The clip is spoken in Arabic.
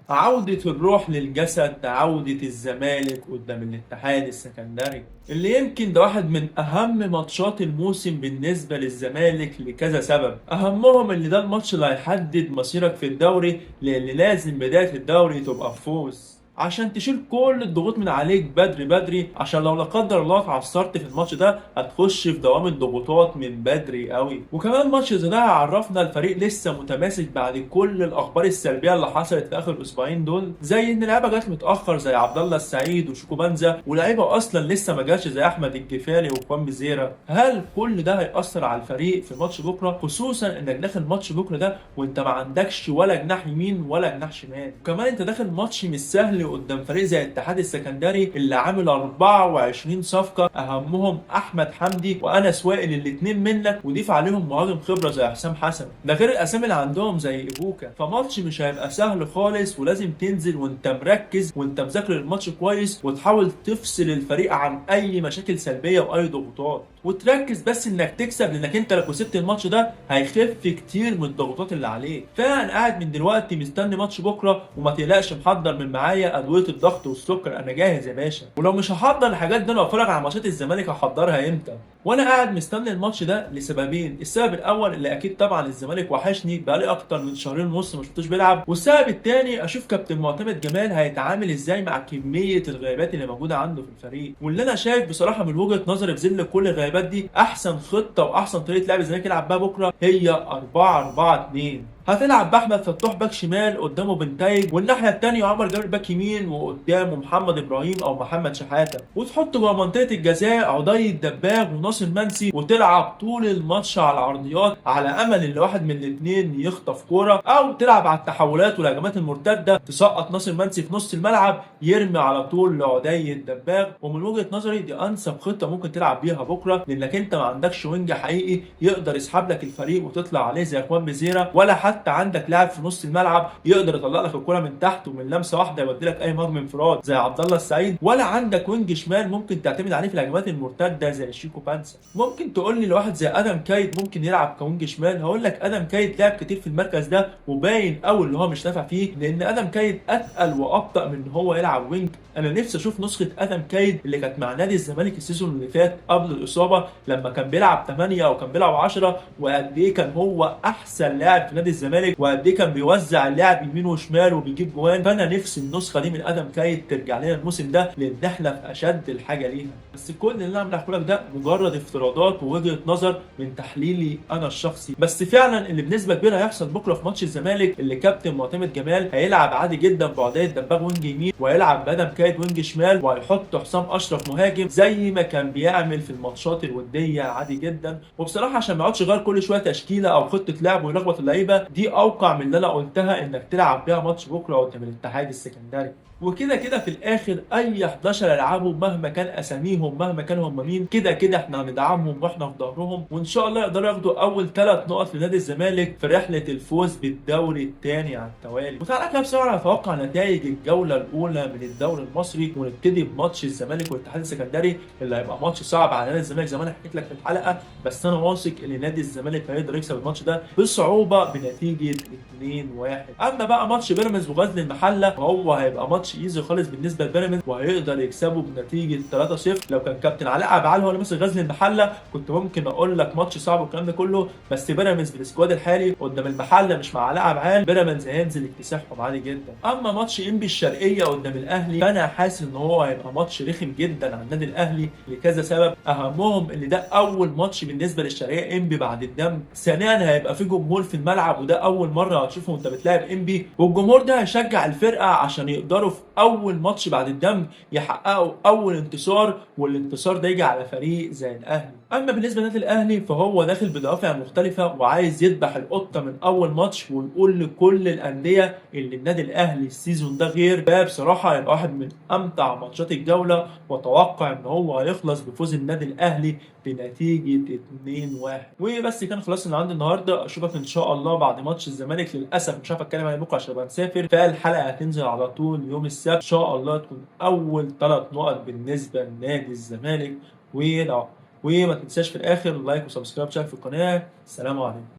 عودة الروح للجسد، عودة الزمالك قدام الاتحاد السكندري اللي يمكن ده واحد من أهم ماتشات الموسم بالنسبة للزمالك لكذا سبب. أهمهم اللي ده الماتش اللي هيحدد مصيرك في الدوري، لأن لازم بداية الدوري تبقى بفوز عشان تشيل كل الضغوط من عليك بدري بدري، عشان لو لا قدر الله اتعثرت في الماتش ده هتخش في دوام الضغوطات من بدري قوي. وكمان ماتش زي ده عرفنا الفريق لسه متماسك بعد كل الاخبار السلبيه اللي حصلت في اخر الاسبوعين دول، زي ان لعيبه جت متاخر زي عبد الله السعيد وشيكو بنزا، ولاعيبه اصلا لسه ما جاتش زي احمد الجفاري وفان بيزيرا. هل كل ده هيأثر على الفريق في ماتش بكره، خصوصا انك داخل ماتش بكره ده وانت ما عندكش ولا جناح يمين ولا جناح شمال؟ وكمان انت داخل ماتش مش سهل قدام فريق زي الاتحاد السكندري اللي عامل 24 صفقه، اهمهم احمد حمدي وانس وائل الاثنين منك، وضيف عليهم مهاجم خبره زي حسام حسن، ده غير الاسامي اللي عندهم زي ايبوكا. فماتش مش هيبقى سهل خالص، ولازم تنزل وانت مركز وانت مذاكر الماتش كويس، وتحاول تفصل الفريق عن اي مشاكل سلبيه واي ضغوطات، وتركز بس انك تكسب، لانك انت لو كسبت الماتش ده هيخف كتير من الضغوطات اللي عليك. فانا قاعد من دلوقتي مستني ماتش بكره، وما تقلقش محضر من معايا ادويه الضغط والسكر، انا جاهز يا باشا. ولو مش هحضر الحاجات دي انا اتفرج على ماتشات الزمالك هحضرها امتى؟ وانا قاعد مستني الماتش ده لسببين: السبب الاول اللي اكيد طبعا الزمالك وحشني بقالي اكتر من شهرين ونص ما شفتوش بيلعب، والسبب الثاني اشوف كابتن معتمد جمال هيتعامل ازاي مع كميه الغيابات اللي موجوده عنده في الفريق. واللي انا شايف بصراحه من وجهه نظري في ظل كل الغيابات دي، احسن خطه واحسن طريقه لعب الزمالك يلعب بيها بكره هي 4-4-2. هتلعب باحمد فتوح باك شمال، قدامه بنتايج، والناحيه الثانيه عمر جابر باك يمين، وقدامه محمد ابراهيم او محمد شحاته، وتحط جوه منطقه الجزاء عضي الدباغ وناصر منسي، وتلعب طول الماتش على العرضيات على امل ان واحد من الاثنين يخطف كوره، او تلعب على التحولات والهجمات المرتده، تسقط ناصر منسي في نص الملعب يرمي على طول لعضي الدباغ. ومن وجهه نظري دي انسب خطه ممكن تلعب بيها بكره، لانك انت ما عندكش وينج حقيقي يقدر يسحب لك الفريق وتطلع عليه زي اخوان بيزيرا، ولا حتى عندك لاعب في نص الملعب يقدر يطلع لك الكره من تحت ومن لمسه واحده يودي لك اي مهاجم انفراد زي عبد الله السعيد، ولا عندك وينج شمال ممكن تعتمد عليه في الهجمات المرتده زي شيكو بانسا. ممكن تقول لي لواحد زي ادم كايد ممكن يلعب كوينج شمال، هقول لك ادم كايد لعب كتير في المركز ده وباين قوي اللي هو مش نافع فيه، لان ادم كايد اتقل وابطا من ان هو يلعب وينج. انا نفسي اشوف نسخه ادم كايد اللي كانت مع نادي الزمالك السيزون اللي فات قبل الاصابه، لما كان بيلعب 8 او كان بيلعب 10، وقد ايه كان هو احسن لاعب في نادي الزمالك، وقد ايه كان بيوزع اللعب يمين وشمال وبيجيب جوان. فانا نفسي النسخه دي من ادم كايد ترجع لنا الموسم ده، لان احنا في اشد الحاجه ليها. بس كل اللي انا عم بحكي لك ده مجرد افتراضات ووجهه نظر من تحليلي انا الشخصي، بس فعلا اللي بنسبه كبيره هيحصل بكره في ماتش الزمالك اللي كابتن معتمد جمال هيلعب عادي جدا بعديه دباغ وينج يمين، وهيلعب بادم كايد وينج شمال، وهيحط حسام اشرف مهاجم زي ما كان بيعمل في الماتشات الوديه عادي جدا. وبصراحه عشان ما يقعدش يغير كل شويه تشكيله او خطه لعب ويلخبط اللعيبه، دي اوقع من اللي انا قلتها انك تلعب بيها ماتش بكره قدام الاتحاد السكندري. وكده كده في الاخر اي 11 يلعبوا مهما كان اساميهم مهما كان هم مين، كده كده احنا هندعمهم واحنا في ظهرهم، وان شاء الله يقدروا ياخدوا اول 3 نقط لنادي الزمالك في رحله الفوز بالدوري الثاني على التوالي. وتعالى كده بسرعه نتوقع نتائج الجوله الاولى من الدوري المصري، ونبتدي بماتش الزمالك والاتحاد السكندري اللي هيبقى ماتش صعب على نادي الزمالك زي ما انا حكيت لك في الحلقه، بس انا واثق ان نادي الزمالك هيقدر يكسب الماتش ده بصعوبه بنتيجه 2-1. اما بقى ماتش بيراميدز وغزل المحله هو هيبقى ماتش ايزي خالص بالنسبه لبيراميدز، وهيقدر يكسبه بنتيجه 3-0. لو كان كابتن علاء عبعال هو اللي ماسك غزل المحله كنت ممكن اقول لك ماتش صعب والكلام ده كله، بس بيراميدز بالسكواد الحالي قدام المحله مش مع علاء عبعال بيراميدز هينزل يكتسحهم عادي جدا. اما ماتش انبي الشرقيه قدام الاهلي فانا حاسس ان هو هيبقى ماتش رخم جدا على النادي الاهلي لكذا سبب، اهمهم ان ده اول ماتش بالنسبه للشرقيه انبي بعد الدم، ثانيا هيبقى في جمهور في الملعب وده اول مره هتشوفه وانت بتلاعب انبي، والجمهور ده هيشجع الفرقه عشان يقدروا في اول ماتش بعد الدم يحققوا اول انتصار، والانتصار ده يجي على فريق زي الاهلي. اما بالنسبه للنادي الاهلي فهو داخل بدوافع مختلفه وعايز يذبح القطه من اول ماتش، ويقول لكل الانديه ان النادي الاهلي السيزون ده غير. ده بصراحه هيبقى واحد من امتع ماتشات الجوله، واتوقع ان هو هيخلص بفوز النادي الاهلي بنتيجه 2-1. وبس كان خلاص اللي عندي النهارده، اشوفك ان شاء الله بعد ماتش الزمالك. للاسف مش عارف اتكلم عليه بكره عشان ابقى مسافر، فالحلقه هتنزل على طول يوم السبت ان شاء الله، تكون اول 3 نقط بالنسبه لنادي الزمالك. ولو وما تنساش في الاخر لايك وسبسكرايب في القناه. السلام عليكم.